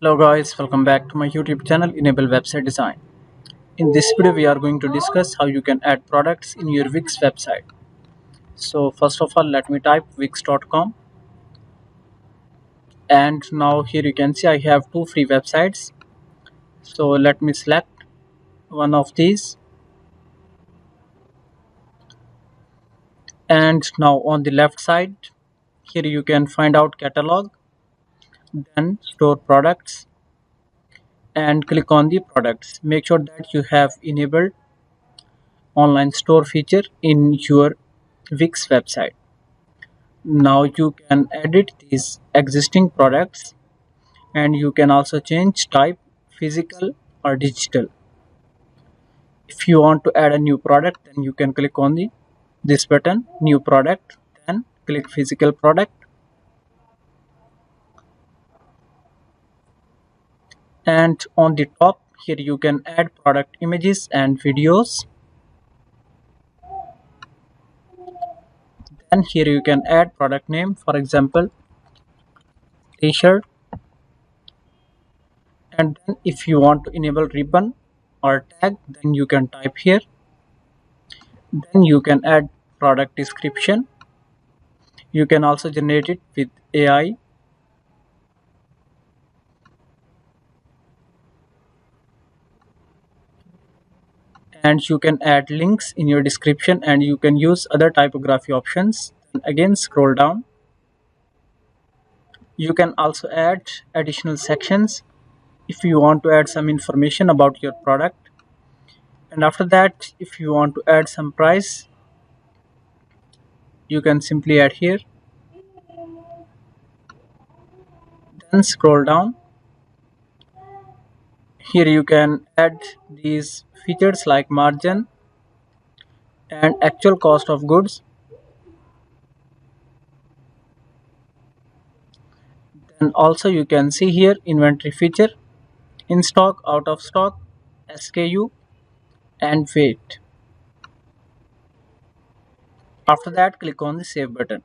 Hello guys, welcome back to my YouTube channel Enable Website Design. In this video we are going to discuss how you can add products in your Wix website. So first of all let me type wix.com, and now here you can see I have two free websites. So let me select one of these, and now on the left side here you can find out catalog, then store products, and click on the products. Make sure that you have enabled online store feature in your Wix website. Now you can edit these existing products, and you can also change type physical or digital. If you want to add a new product, then you can click on the this button, new product, then click physical product, and on the top here you can add product images and videos. Then here you can add product name, for example t-shirt, and then if you want to enable ribbon or tag, then you can type here. Then you can add product description. You can also generate it with AI, and you can add links in your description, and you can use other typography options. And again scroll down. You can also add additional sections if you want to add some information about your product. And after that, if you want to add some price, you can simply add here. Then scroll down. Here you can add these features like margin and actual cost of goods. And also you can see here inventory feature, in stock, out of stock, SKU, and weight. After that, click on the save button.